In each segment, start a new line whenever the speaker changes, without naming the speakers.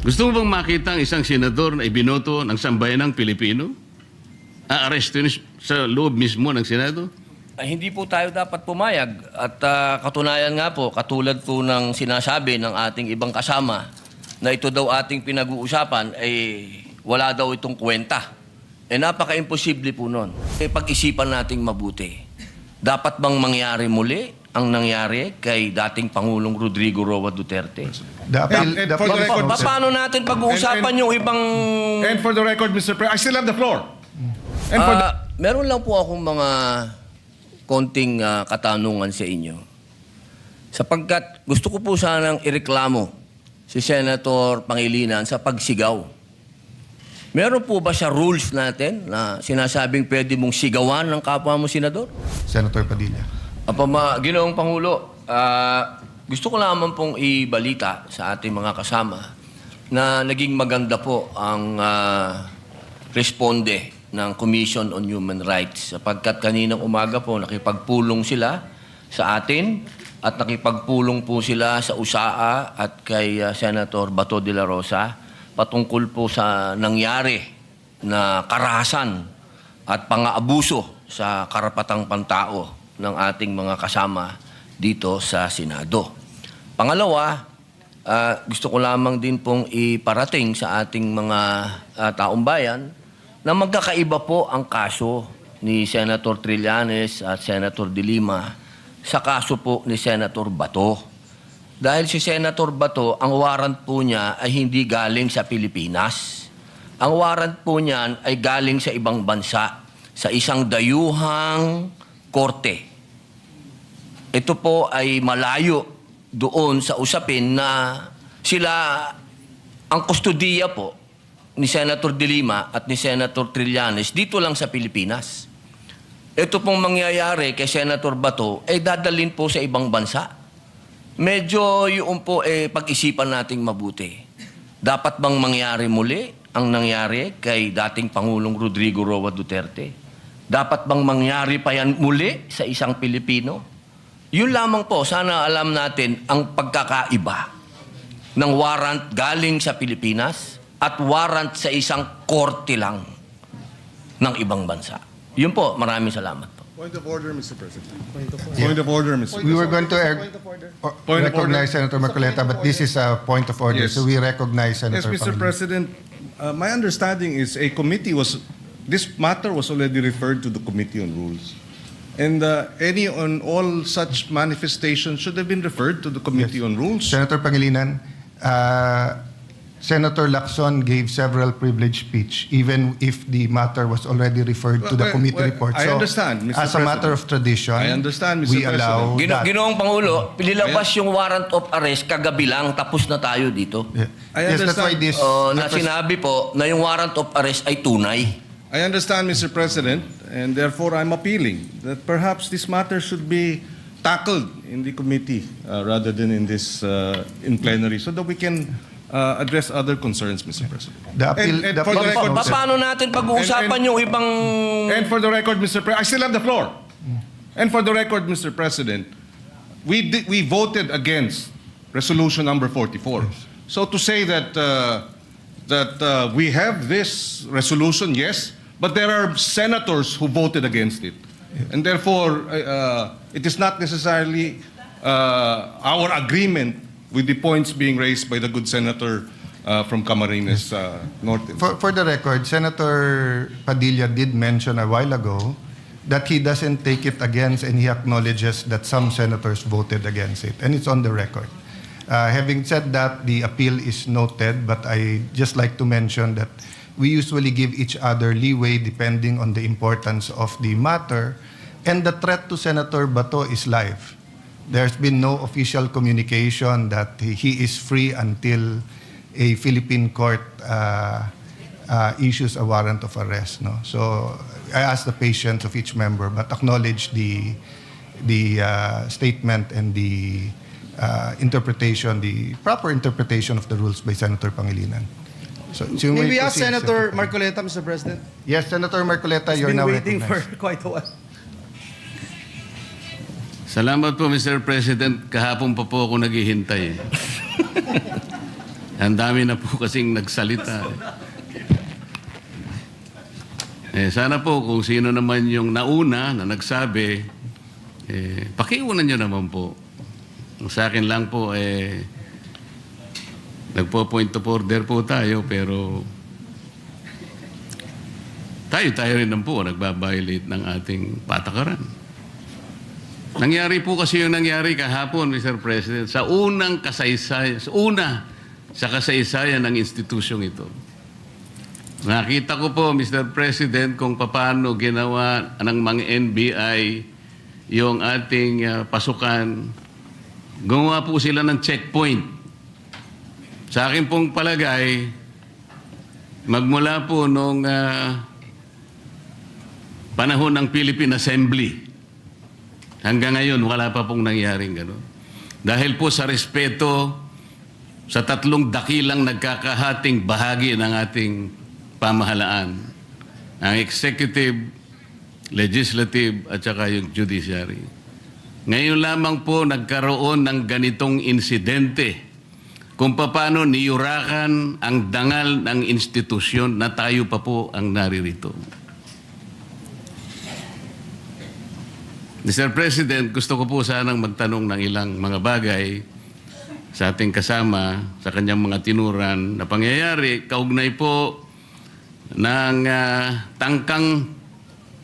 Gusto mo bang makita ang isang senador na ibinoto ng sambayanang Pilipino? Aarestin sa loob mismo ng Senado?
Ay, hindi po tayo dapat pumayag. At katunayan nga po, katulad po ng sinasabi ng ating ibang kasama na ito daw ating pinag-uusapan, ay wala daw itong kwenta. Napaka-imposible po nun. Pag-isipan nating mabuti. Dapat bang mangyari muli ang nangyari kay dating Pangulong Rodrigo Roa Duterte? Paano natin pag-uusapan yung ibang...
And for the record, Mr. President, I still have the floor.
Meron lang po akong mga konting katanungan sa inyo. Sapagkat gusto ko po sanang ireklamo si Senator Pangilinan sa pagsigaw. Meron po ba siya rules natin na sinasabing pwede mong sigawan ng kapwa mo senador?
Senator Padilla.
Ginoong Pangulo, gusto ko lamang pong ibalita sa ating mga kasama na naging maganda po ang responde ng Commission on Human Rights sapagkat kaninang umaga po nakipagpulong sila sa atin at nakipagpulong po sila sa USAA at kay Senator Bato de la Rosa patungkol po sa nangyari na karahasan at pang-aabuso sa karapatang pantao ng ating mga kasama dito sa Senado. Pangalawa, gusto ko lamang din pong iparating sa ating mga taong bayan na magkakaiba po ang kaso ni Senator Trillanes at Senator De Lima sa kaso po ni Senator Bato. Dahil si Senator Bato, ang warrant po niya ay hindi galing sa Pilipinas. Ang warrant po niyan ay galing sa ibang bansa, sa isang dayuhang korte. Ito po ay malayo doon sa usapin na sila ang kustodiya po ni Senator De Lima at ni Senator Trillanes dito lang sa Pilipinas. Ito pong mangyayari kay Senator Bato ay dadalhin po sa ibang bansa. Medyo yung po pag-isipan nating mabuti. Dapat bang mangyari muli ang nangyari kay dating Pangulong Rodrigo Roa Duterte? Dapat bang mangyari pa yan muli sa isang Pilipino? Yun lamang po, sana alam natin ang pagkakaiba ng warrant galing sa Pilipinas at warrant sa isang korte lang ng ibang bansa. Yun po, maraming salamat po.
Point of order, Mr. President. Point of order, Mr. President.
We were going to recognize Senator Marcoleta, but this is a point of order,
Yes.
so we recognize Senator
Yes, Mr.
Pangilinan.
President, my understanding is this matter was already referred to the Committee on Rules. And any on all such manifestations should have been referred to the Committee on Rules.
Senator Pangilinan, Senator Lacson gave several privileged speech, even if the matter was already referred to the committee report.
I
So,
understand, Mr.
as a matter
President.
of tradition,
I understand, Mr.
we allow that.
Ginoong Pangulo, pinilabas yung warrant of arrest kagabi lang, tapos na tayo dito.
Yeah.
I
Yes, that's why
understand.
this.
Na sinabi po na yung warrant of arrest ay tunay.
I understand, Mr. President, and therefore I'm appealing that perhaps this matter should be tackled in the committee rather than in this in plenary so that we can address other concerns, Mr. President.
The appeal-
And
the
for the
appeal-
record,
Paano natin pag-uusapan yung ibang...
And for the record, Mr. President, I still have the floor. And for the record, Mr. President, we voted against resolution number 44. So to say that we have this resolution, yes, but there are senators who voted against it. And therefore, it is not necessarily our agreement with the points being raised by the good senator from Camarines Norte.
For the record, Senator Padilla did mention a while ago that he doesn't take it against, and he acknowledges that some senators voted against it, and it's on the record. Having said that, the appeal is noted, but I just like to mention that we usually give each other leeway depending on the importance of the matter, and the threat to Senator Bato is live. There's been no official communication that he is free until a Philippine court issues a warrant of arrest. No? So I ask the patience of each member, but acknowledge the statement and the interpretation, the proper interpretation of the rules by Senator Pangilinan. So you
May
may
we ask
proceed,
Senator Marcoleta, Mr. President?
Yes, Senator Marcoleta,
He's
you're
been
now
waiting for
recognized.
quite a while.
Salamat po, Mr. President. Kahapon pa po ako naghihintay. Ang dami na po kasing nagsalita. Sana po kung sino naman yung nauna na nagsabi, pakiunan nyo naman po. Sa akin lang po, nagpo-point of order po tayo, pero tayo rin naman po nagbabiolate ng ating patakaran. Nangyari po kasi yung nangyari kahapon, Mr. President, sa unang kasaysayan, sa kasaysayan ng institusyong ito. Nakita ko po, Mr. President, kung paano ginawa ng mga NBI yung ating pasukan. Gumawa po sila ng checkpoint. Sa akin pong palagay, magmula po nung panahon ng Philippine Assembly, hanggang ngayon, wala pa pong nangyaring gano'n. Dahil po sa respeto sa tatlong dakilang nagkakahating bahagi ng ating pamahalaan, ang executive, legislative, at saka yung judiciary. Ngayon lamang po nagkaroon ng ganitong insidente kung paano niyurakan ang dangal ng institusyon na tayo pa po ang naririto. Mr. President, gusto ko po sanang magtanong ng ilang mga bagay sa ating kasama, sa kanyang mga tinuran na pangyayari, kaugnay po ng tangkang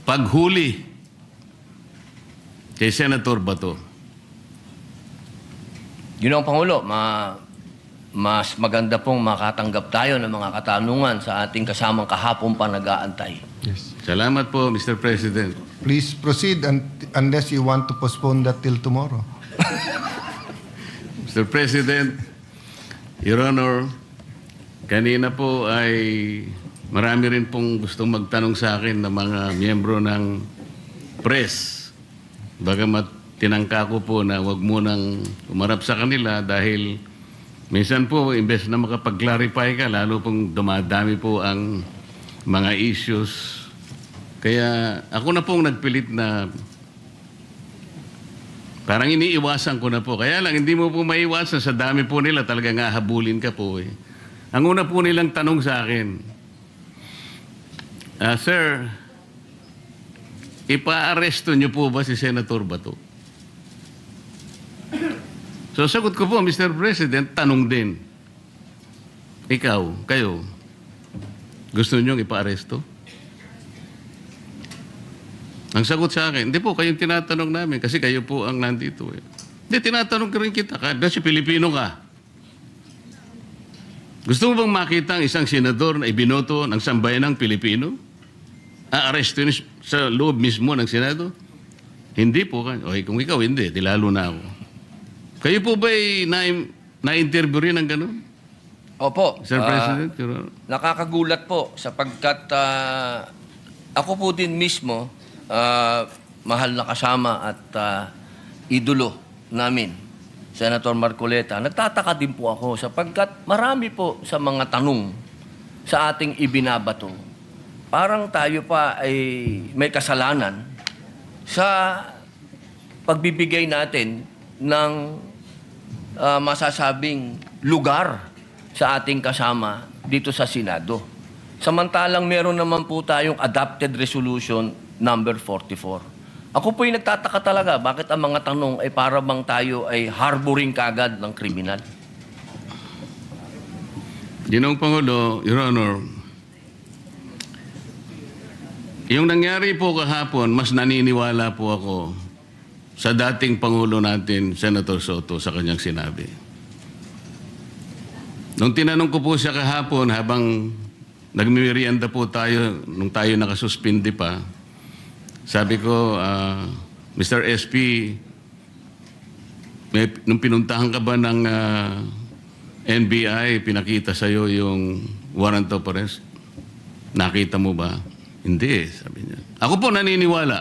paghuli kay Senator Bato.
Yun ang Pangulo, mas maganda pong makatanggap tayo ng mga katanungan sa ating kasamang kahapon pa nag-aantay.
Yes.
Salamat po, Mr. President.
Please proceed unless you want to postpone that till tomorrow.
Mr. President, Your Honor, kanina po ay marami rin pong gustong magtanong sa akin ng mga miyembro ng press. Bagamat tinangka ko po na wag munang umarap sa kanila dahil minsan po, imbes na makapag-clarify ka, lalo pong dumadami po ang mga issues. Kaya ako na pong nagpilit na parang iniiwasan ko na po. Kaya lang, hindi mo po maiwasan. Sa dami po nila, talagang hahabulin ka po eh. Ang una po nilang tanong sa akin, Sir, ipa-aresto niyo po ba si Senator Bato? So sagot ko po, Mr. President, tanong din. Ikaw, kayo, gusto niyo ipa-aresto? Ang sagot sa akin, hindi po, kayong tinatanong namin kasi kayo po ang nandito. Eh. Hindi, tinatanong ka rin kita kasi Pilipino ka. Gusto mo bang makita ang isang senador na ibinoto ng sambayanang Pilipino? Aaresto sa loob mismo ng Senado? Hindi po. Okay, kung ikaw hindi, di lalo na ako. Kayo po ba'y na-interview rin ng gano'n?
Opo.
Sir President?
Nakakagulat po sapagkat ako po din mismo, mahal na kasama at idolo namin, Senator Marcoleta. Nagtataka din po ako sapagkat marami po sa mga tanong sa ating ibinabato. Parang tayo pa ay may kasalanan sa pagbibigay natin ng masasabing lugar sa ating kasama dito sa Senado. Samantalang meron naman po tayong adopted resolution number 44. Ako po'y nagtataka talaga bakit ang mga tanong ay para bang tayo ay harboring kagad ng kriminal.
Ginoong Pangulo, Your Honor, yung nangyari po kahapon, mas naniniwala po ako sa dating Pangulo natin, Senator Soto, sa kanyang sinabi. Nung tinanong ko po siya kahapon, habang nagmimerienda po tayo, nung tayo nakasuspindi pa, sabi ko, Mr. SP, nung pinuntahan ka ba ng NBI, pinakita sa'yo yung warrant of arrest? Nakita mo ba? Hindi, sabi niya. Ako po naniniwala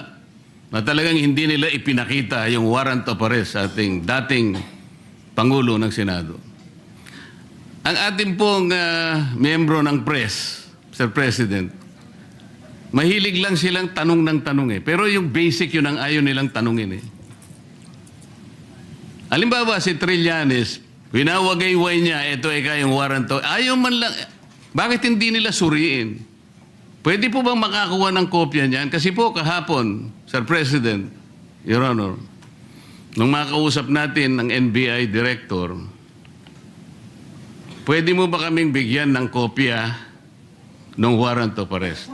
na talagang hindi nila ipinakita yung warrant of arrest sa ating dating Pangulo ng Senado. Ang ating pong miyembro ng press, Mr. President, mahilig lang silang tanong ng tanong eh. Pero yung basic yun ang ayaw nilang tanongin eh. Halimbawa si Trillanes, Winawagayway niya, ito ay kayong warrant to. Ayaw man lang, bakit hindi nila suriin? Pwede po bang makakuha ng kopya niyan? Kasi po kahapon, Sir President, Your Honor, nung makausap natin ng NBI Director, pwede mo ba kaming bigyan ng kopya ng warrant of arrest?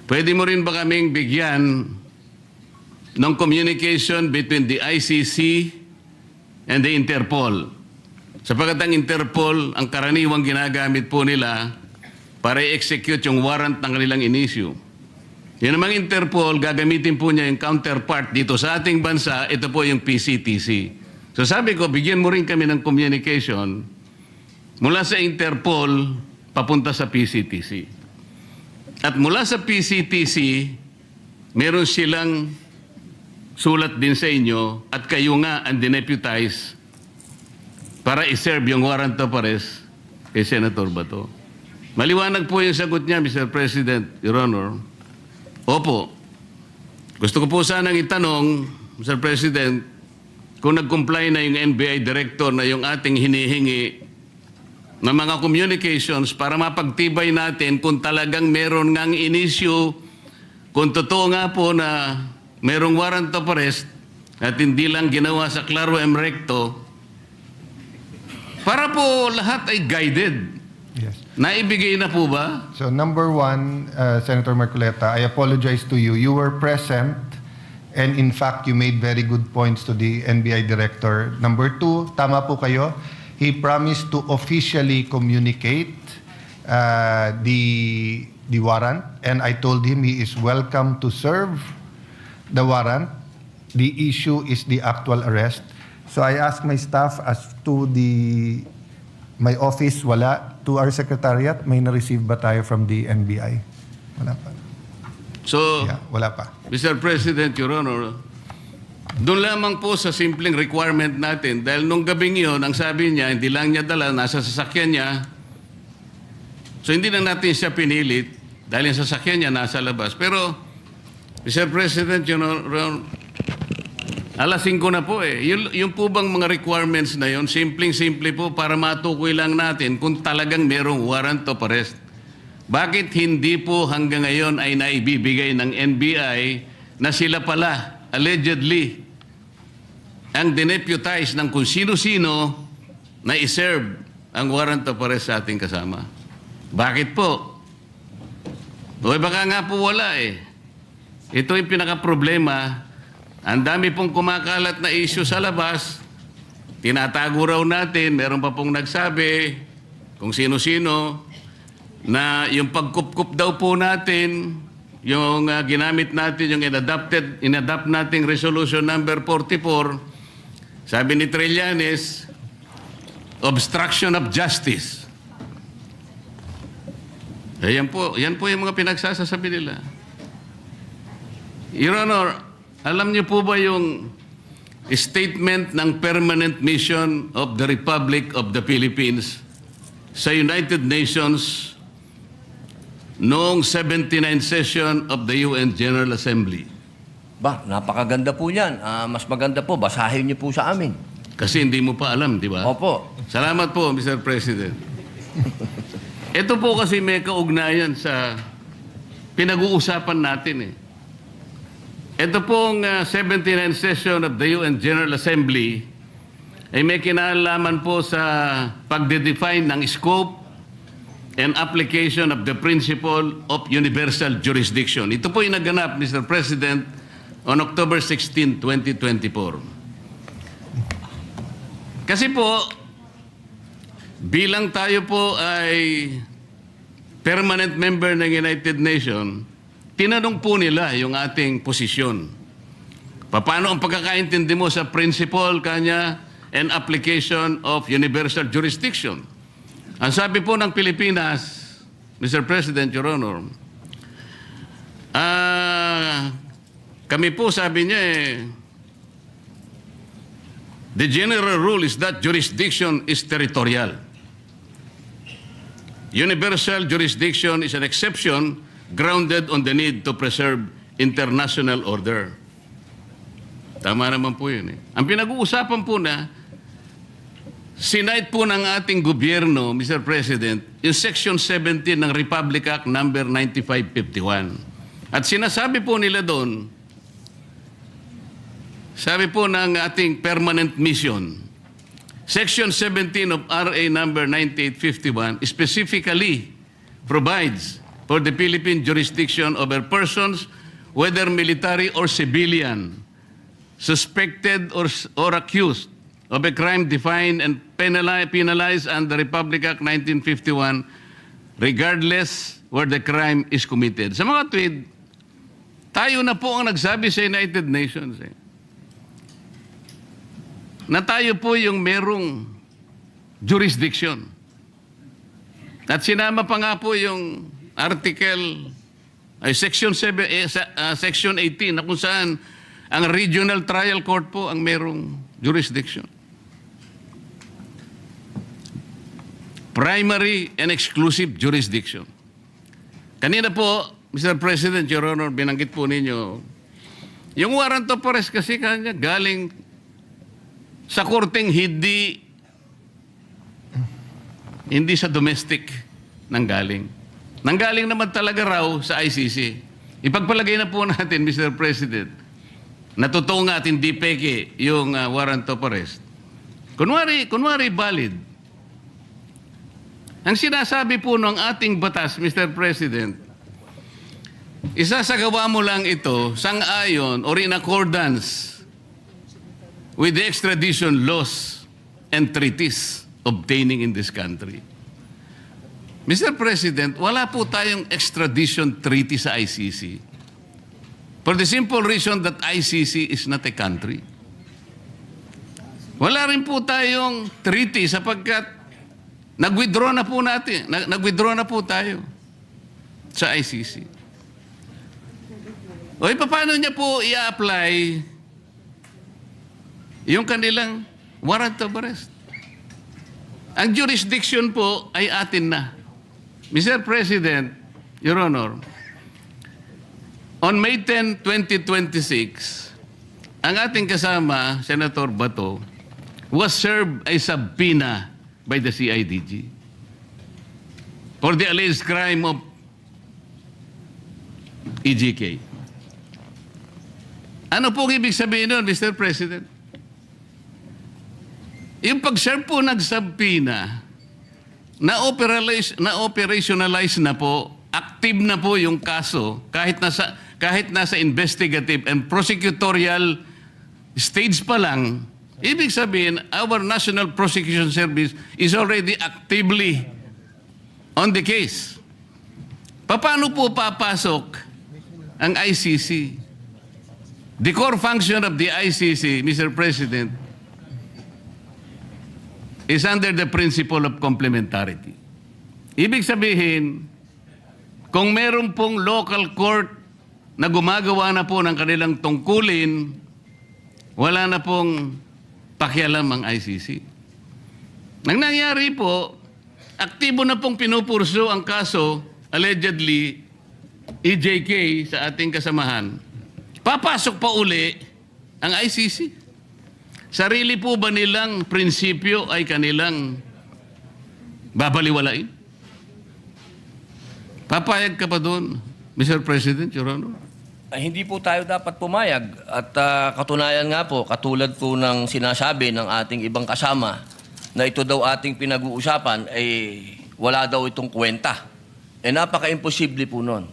Pwede mo rin ba kaming bigyan ng communication between the ICC and the Interpol? Sapagkat ang Interpol, ang karaniwang ginagamit po nila para i-execute yung warrant ng kanilang inisyu. Yan namang Interpol, gagamitin po niya yung counterpart dito sa ating bansa, ito po yung PCTC. So sabi ko, bigyan mo rin kami ng communication mula sa Interpol papunta sa PCTC. At mula sa PCTC, meron silang sulat din sa inyo at kayo nga ang dineputize para i-serve yung warrant of arrest kay Senator Bato. Maliwanag po yung sagot niya, Mr. President, Your Honor. Opo. Gusto ko po sanang itanong, Mr. President, kung nag-comply na yung NBI Director na yung ating hinihingi ng mga communications para mapagtibay natin kung talagang meron ngang inisyu, kung totoo nga po na merong warrant of arrest at hindi lang ginawa sa Claro M. Recto, para po lahat ay guided.
Yes.
Naibigay na po ba?
So number one, Senator Marcoleta, I apologize to you. You were present and in fact, you made very good points to the NBI Director. Number two, tama po kayo. He promised to officially communicate the warrant and I told him he is welcome to serve the warrant. The issue is the actual arrest. So I asked my staff as to my office, wala. To our secretariat, may na-receive ba tayo from the NBI? Wala pa.
So,
Yeah, wala pa.
Mr. President, Your Honor, doon lamang po sa simpleng requirement natin, dahil nung gabing yun, ang sabi niya, hindi lang niya dala, nasa sasakyan niya. So, hindi na natin siya pinilit, dahil yung sasakyan niya nasa labas. Pero, Mr. President, Your Honor, alas 5 na po eh. Yung po bang mga requirements na yun, simpleng-simple po para matukoy lang natin kung talagang merong warrant of arrest. Bakit hindi po hanggang ngayon ay naibibigay ng NBI na sila pala, allegedly, ang dineputize ng kung sino-sino na iserve ang warrant of arrest sa ating kasama? Bakit po? O baka nga po wala eh. Ito yung pinaka-problema. Ang dami pong kumakalat na issue sa labas, tinatago raw natin, meron pa pong nagsabi kung sino-sino na yung pagkup-kup daw po natin, yung ginamit natin, yung inadapt nating resolution number 44, sabi ni Trillanes, obstruction of justice. Yan po yung mga pinagsasasabi nila. Your Honor, alam niyo po ba yung statement ng Permanent Mission of the Republic of the Philippines sa United Nations noong 79th session of the UN General Assembly?
Ba, napakaganda po yan. Mas maganda po, basahin niyo po sa amin.
Kasi hindi mo pa alam, di ba?
Opo.
Salamat po, Mr. President. Ito po kasi may kaugnayan sa pinag-uusapan natin eh. Ito pong 79th session of the UN General Assembly ay may kinalaman po sa pagde-define ng scope and application of the principle of universal jurisdiction. Ito po yung naganap, Mr. President, on October 16, 2024. Kasi po, bilang tayo po ay permanent member ng United Nations, tinanong po nila yung ating posisyon. Paano ang pagkakaintindi mo sa principle kanya and application of universal jurisdiction? Ang sabi po ng Pilipinas, Mr. President, Your Honor, kami po sabi niya the general rule is that jurisdiction is territorial. Universal jurisdiction is an exception grounded on the need to preserve international order. Tama naman po yun eh. Ang pinag-uusapan po na, Sinight po ng ating gobyerno, Mr. President, yung Section 17 ng Republic Act number 9551. At sinasabi po nila doon, sabi po ng ating permanent mission, Section 17 of RA number 9851 specifically provides for the Philippine jurisdiction over persons, whether military or civilian, suspected or accused of a crime defined and penalized under Republic Act 1951, regardless where the crime is committed. Sa mga tweet, tayo na po ang nagsabi sa United Nations na tayo po yung merong jurisdiction. At sinama pa nga po yung Section 18 na kung saan ang Regional Trial Court po ang merong jurisdiction. Primary and exclusive jurisdiction. Kanina po, Mr. President, Your Honor, binanggit po ninyo, yung warrant of arrest kasi kanya galing sa korteng hindi sa domestic nanggaling. Nanggaling naman talaga raw sa ICC. Ipagpalagay na po natin, Mr. President, na totoo nga at hindi peke yung warrant of arrest. Kunwari valid. Ang sinasabi po ng ating batas, Mr. President, isasagawa mo lang ito sang-ayon or in accordance with the extradition laws and treaties obtaining in this country. Mr. President, wala po tayong extradition treaty sa ICC for the simple reason that ICC is not a country. Wala rin po tayong treaty sapagkat nag-withdraw na po tayo sa ICC. O paano niya po i-apply yung kanilang warrant of arrest? Ang jurisdiction po ay atin na. Mr. President, Your Honor, on May 10, 2026, ang ating kasama, Senator Bato, was served a subpoena by the CIDG for the alleged crime of EJK. Ano po ibig sabihin nun, Mr. President? Yung pag-serve po nag-subpoena, na-operationalize na po, active na po yung kaso kahit nasa investigative and prosecutorial stage pa lang. Ibig sabihin, our National Prosecution Service is already actively on the case. Paano po papasok ang ICC? The core function of the ICC, Mr. President, is under the principle of complementarity. Ibig sabihin, kung meron pong local court na gumagawa na po ng kanilang tungkulin, wala na pong pakialam ang ICC. Nang nangyari po, aktibo na pong pinupurso ang kaso, allegedly, EJK sa ating kasamahan. Papasok pa uli ang ICC. Sarili po ba nilang prinsipyo ay kanilang babaliwalain? Papayag ka pa doon, Mr. President, Your Honor?
Ay, hindi po tayo dapat pumayag. At katunayan nga po, katulad po ng sinasabi ng ating ibang kasama na ito daw ating pinag-uusapan, ay wala daw itong kwenta. Napaka-imposible po nun.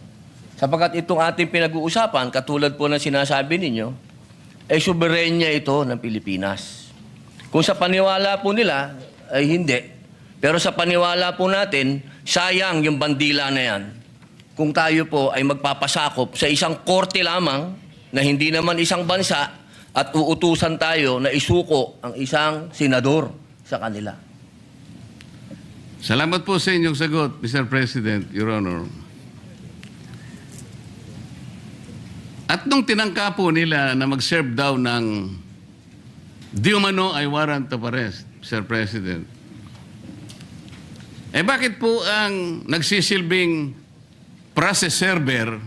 Sapagkat itong ating pinag-uusapan, katulad po ng sinasabi ninyo, ay soberenya ito ng Pilipinas. Kung sa paniwala po nila, ay hindi. Pero sa paniwala po natin, sayang yung bandila na yan. Kung tayo po ay magpapasakop sa isang korte lamang na hindi naman isang bansa at uutusan tayo na isuko ang isang senador sa kanila.
Salamat po sa inyong sagot, Mr. President, Your Honor. At nung tinangka po nila na mag-serve daw ng di umano ay warrant of arrest, Mr. President, bakit po ang nagsisilbing process server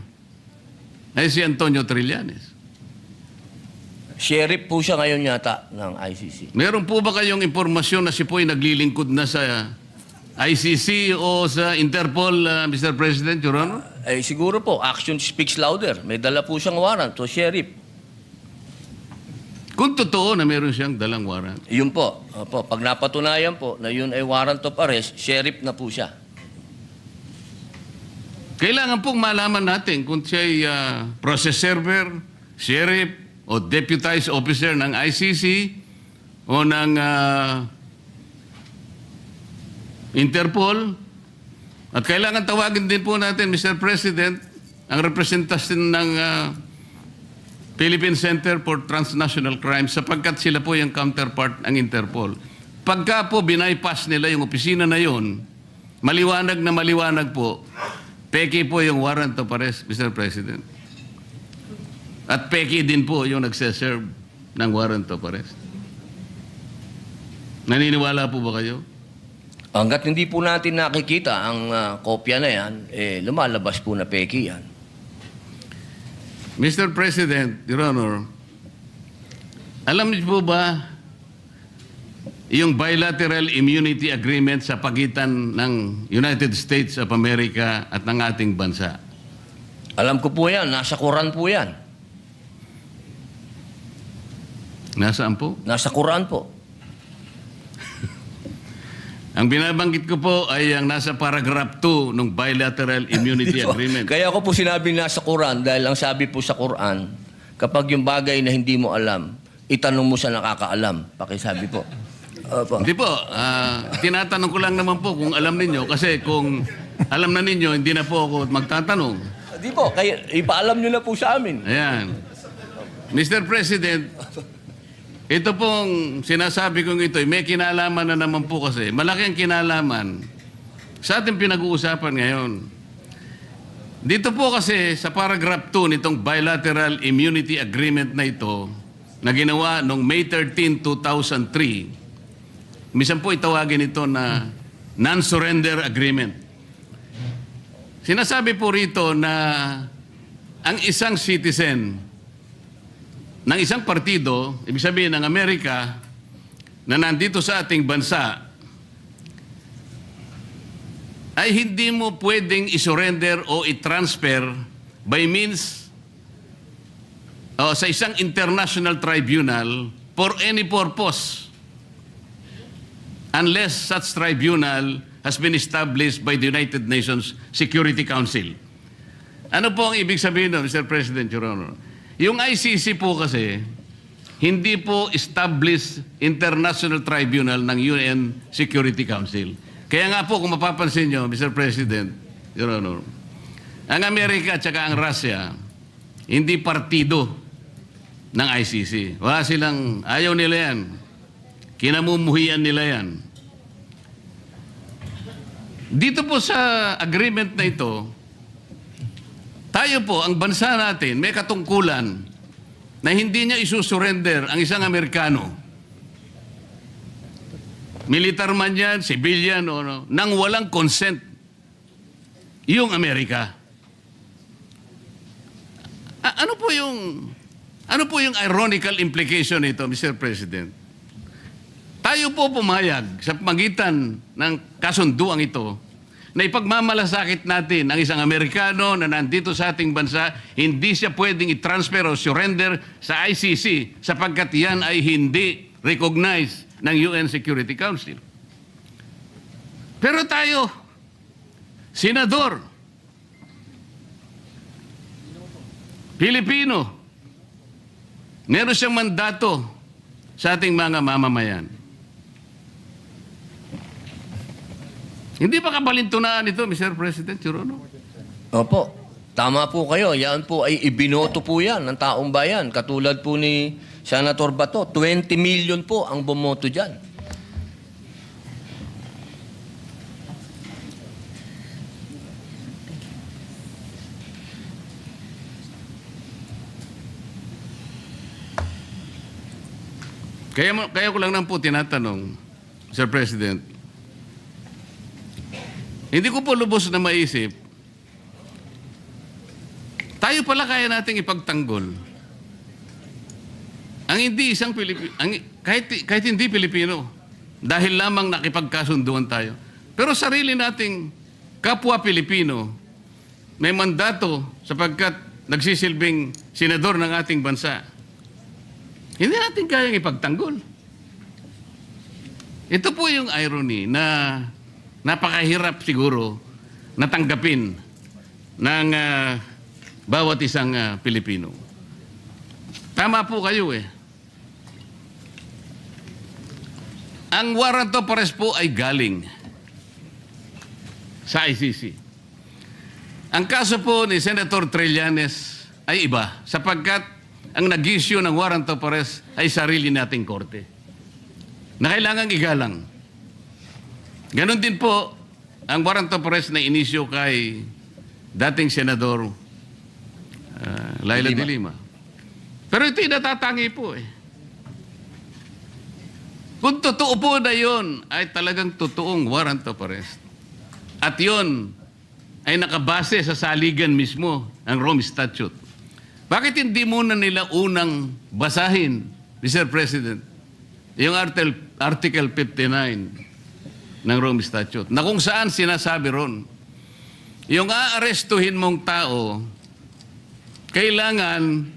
ay si Antonio Trillanes?
Sheriff po siya ngayon yata ng ICC.
Meron po ba kayong impormasyon na si po ay naglilingkod na sa ICC o sa Interpol, Mr. President, Your Honor?
Eh, siguro po, action speaks louder. May dala po siyang warrant, so sheriff.
Kung totoo na meron siyang dalang warrant.
Yun po. Opo, pag napatunayan po na yun ay warrant of arrest, sheriff na po siya.
Kailangan pong malaman natin kung siya ay process server, sheriff, o deputized officer ng ICC o ng Interpol. At kailangan tawagin din po natin, Mr. President, ang representasyon ng Philippine Center for Transnational Crime sapagkat sila po yung counterpart ng Interpol. Pagka po binaypass nila yung opisina na yun, maliwanag na maliwanag po, peki po yung warrant of arrest, Mr. President. At peki din po yung nagseserve ng warrant of arrest. Naniniwala po ba kayo?
Hanggat hindi po natin nakikita ang kopya na yan, lumalabas po na peki yan.
Mr. President, Your Honor, alam niyo po ba yung bilateral immunity agreement sa pagitan ng United States of America at ng ating bansa?
Alam ko po yan, nasa Quran po yan.
Nasaan po?
Nasa Quran po.
Ang binabanggit ko po ay ang nasa paragraph 2 ng bilateral immunity agreement.
Kaya ako po sinabi nasa Quran dahil ang sabi po sa Quran, kapag yung bagay na hindi mo alam, itanong mo sa nakakaalam. Pakisabi po. Opo.
Hindi po, tinatanong ko lang naman po kung alam ninyo kasi kung alam na ninyo, hindi na po ako magtatanong.
Di po, kaya ipaalam nyo na po sa amin.
Ayan. Mr. President, ito pong sinasabi kong ito, may kinalaman na naman po kasi. Malaki ang kinalaman sa ating pinag-uusapan ngayon. Dito po kasi sa paragraph 2 nitong bilateral immunity agreement na ito na ginawa noong May 13, 2003, minsan po itawagin ito na non-surrender agreement. Sinasabi po rito na ang isang citizen ng isang partido, ibig sabihin ng Amerika, na nandito sa ating bansa, ay hindi mo pwedeng isurrender o i-transfer by means sa isang international tribunal for any purpose unless such tribunal has been established by the United Nations Security Council. Ano po ang ibig sabihin nun, Mr. President, Your Honor? Yung ICC po kasi, hindi po established international tribunal ng UN Security Council. Kaya nga po, kung mapapansin nyo, Mr. President, Your Honor, ang Amerika at saka ang Russia, hindi partido ng ICC. Wala silang, ayaw nila yan. Kinamumuhian nila yan. Dito po sa agreement na ito, tayo po, ang bansa natin, may katungkulan na hindi niya isusurrender ang isang Amerikano. Militar man yan, civilian, o no, nang walang consent yung Amerika. Ano po yung ironical implication nito, Mr. President? Tayo po pumayag sa pagitan ng kasunduang ito na ipagmamalasakit natin ang isang Amerikano na nandito sa ating bansa, hindi siya pwedeng i-transfer o surrender sa ICC sapagkat yan ay hindi recognized ng UN Security Council. Pero tayo, senador, Pilipino, meron siyang mandato sa ating mga mamamayan. Hindi ba kabalintunaan ito, Mr. President, Your Honor?
Opo. Tama po kayo. Yan po ay ibinoto po yan ng taong bayan. Katulad po ni Senator Bato. 20 million po ang bumoto dyan.
Kaya ko lang po tinatanong, Mr. President, hindi ko po lubos na maisip, tayo pala kaya nating ipagtanggol ang hindi isang Pilipino, kahit hindi Pilipino, dahil lamang nakipagkasunduan tayo. Pero sarili nating kapwa Pilipino, may mandato sapagkat nagsisilbing senador ng ating bansa. Hindi natin kayang ipagtanggol. Ito po yung irony na napakahirap siguro natanggapin ng bawat isang Pilipino. Tama po kayo eh. Ang warrant of arrest po ay galing sa ICC. Ang kaso po ni Senator Trillanes ay iba sapagkat ang nag-issue ng warrant of arrest ay sarili nating korte na kailangang igalang. Ganon din po ang warrant of arrest na inisyo kay dating Senador Laila de Lima. Pero ito'y natatangi po eh. Kung totoo po na yun, ay talagang totoong warrant of arrest. At yun ay nakabase sa saligan mismo ng Rome Statute. Bakit hindi muna nila unang basahin, Mr. President, yung Article 59 ng Rome Statute, na kung saan sinasabi ron, yung aarestuhin mong tao, kailangan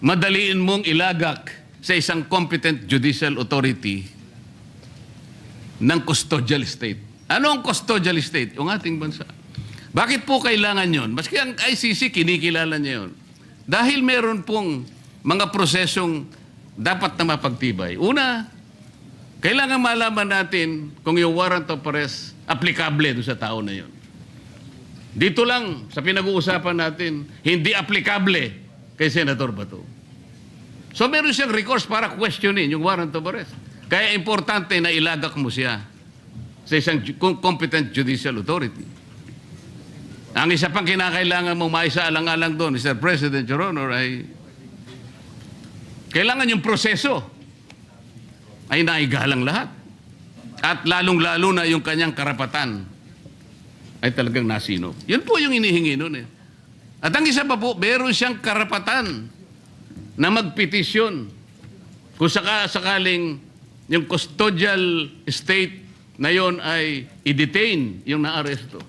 madaliin mong ilagak sa isang competent judicial authority ng custodial state. Ano ang custodial state? Yung ating bansa. Bakit po kailangan yon? Maski ang ICC, kinikilala niya yon. Dahil meron pong mga prosesong dapat na mapagtibay. Una, kailangan malaman natin kung yung warrant of arrest applicable doon sa tao na yon. Dito lang, sa pinag-uusapan natin, hindi applicable kay Senator Bato. So meron siyang recourse para questionin yung warrant of arrest. Kaya importante na ilagak mo siya sa isang competent judicial authority. Ang isa pang kinakailangan mong maisaalang-alang doon, Mr. President, Your Honor, ay kailangan yung proseso ay naigalang lahat. At lalong-lalo na yung kanyang karapatan ay talagang nasino. Yun po yung inihingi noon eh. At ang isa pa po, meron siyang karapatan na magpetisyon kung sakaling yung custodial state na yon ay i-detain yung naaresto,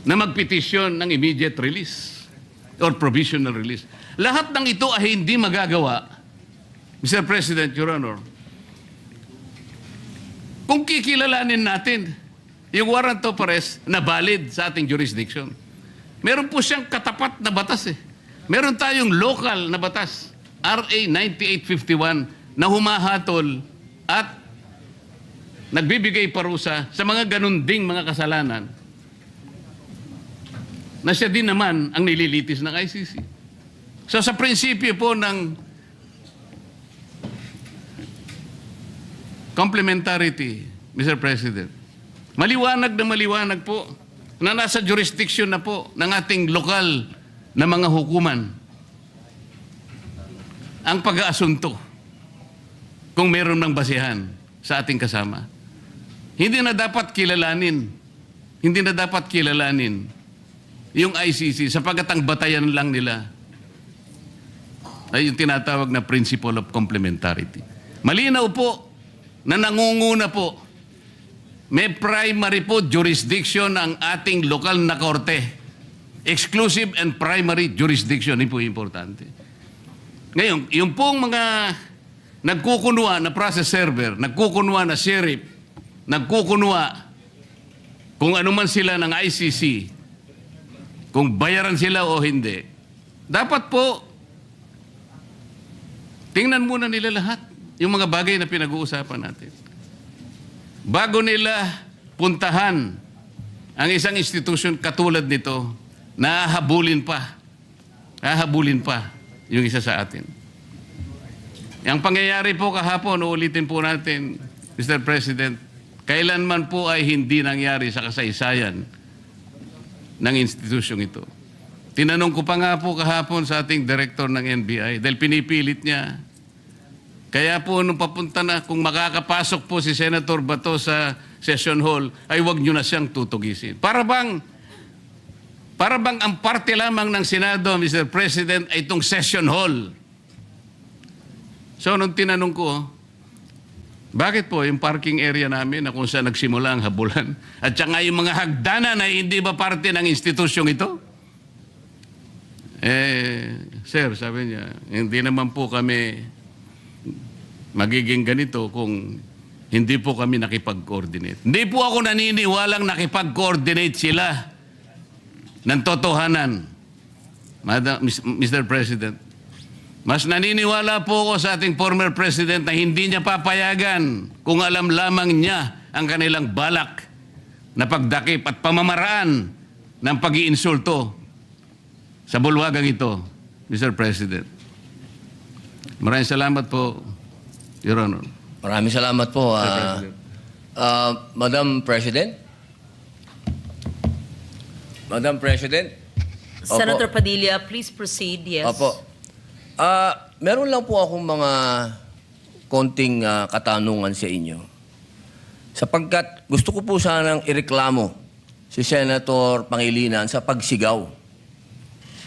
na magpetisyon ng immediate release or provisional release. Lahat ng ito ay hindi magagawa, Mr. President, Your Honor, kung kikilalanin natin yung warrant of arrest na valid sa ating jurisdiction. Meron po siyang katapat na batas eh. Meron tayong local na batas, RA 9851, na humahatol at nagbibigay parusa sa mga ganun ding mga kasalanan na siya din naman ang nililitis ng ICC. So sa prinsipyo po ng complementarity, Mr. President, maliwanag po na nasa jurisdiction na po ng ating lokal na mga hukuman ang pag-aasunto kung meron ng basihan sa ating kasama. Hindi na dapat kilalanin yung ICC sapagkat ang batayan lang nila ay yung tinatawag na principle of complementarity. Malinaw po na nangunguna po, may primary po jurisdiction ang ating lokal na korte. Exclusive and primary jurisdiction. Yun po importante. Ngayon, yung pong mga nagkukunwa na process server, nagkukunwa na sheriff, nagkukunwa kung ano man sila ng ICC, kung bayaran sila o hindi, dapat po tingnan muna nila lahat yung mga bagay na pinag-uusapan natin. Bago nila puntahan ang isang institusyon katulad nito, nahahabulin pa yung isa sa atin. Ang pangyayari po kahapon, uulitin po natin, Mr. President, kailanman po ay hindi nangyari sa kasaysayan ng institusyong ito. Tinanong ko pa nga po kahapon sa ating director ng NBI dahil pinipilit niya. Kaya po nung papunta na, kung makakapasok po si Senator Bato sa session hall, ay wag nyo na siyang tutugisin. Para bang ang parte lamang ng Senado, Mr. President, ay itong session hall. So, nung tinanong ko, bakit po yung parking area namin na kung saan nagsimula ang habulan at saka yung mga hagdanan na hindi ba parte ng institusyong ito? Sir, sabi niya, hindi naman po kami magiging ganito kung hindi po kami nakipag-coordinate. Hindi po ako naniniwalang nakipag-coordinate sila ng totohanan. Mr. President, mas naniniwala po ako sa ating former President na hindi niya papayagan kung alam lamang niya ang kanilang balak na pagdakip at pamamaraan ng pag-iinsulto sa bulwagang ito, Mr. President. Maraming salamat po, Your Honor.
Maraming salamat po.
Mr. President.
Madam President? Madam President? Opo.
Senator Padilla, please proceed. Yes.
Opo. Meron lang po akong mga konting katanungan sa inyo. Sapagkat gusto ko po sanang ireklamo si Senator Pangilinan sa pagsigaw.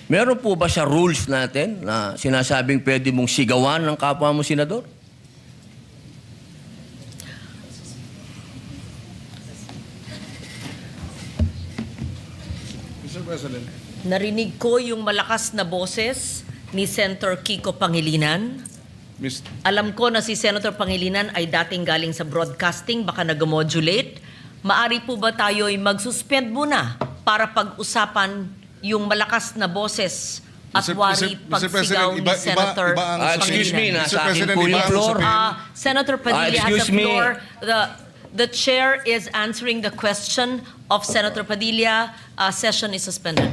Meron po ba sa rules natin na sinasabing pwede mong sigawan ng kapwa mo senador?
Mr. President.
Narinig ko yung malakas na boses ni Senator Kiko Pangilinan.
Mis-
Alam ko na si Senator Pangilinan ay dating galing sa broadcasting, baka nag-modulate. Maari po ba tayo ay mag-suspend muna para pag-usapan yung malakas na boses at wari pagsigaw ni Senator
Excuse me,
Pangilinan?
nasa akin
President,
po yung
iba ang
floor.
usapin.
Senator Padilla has
excuse
the
me.
floor. The chair is answering the question of Senator Padilla. Session is suspended.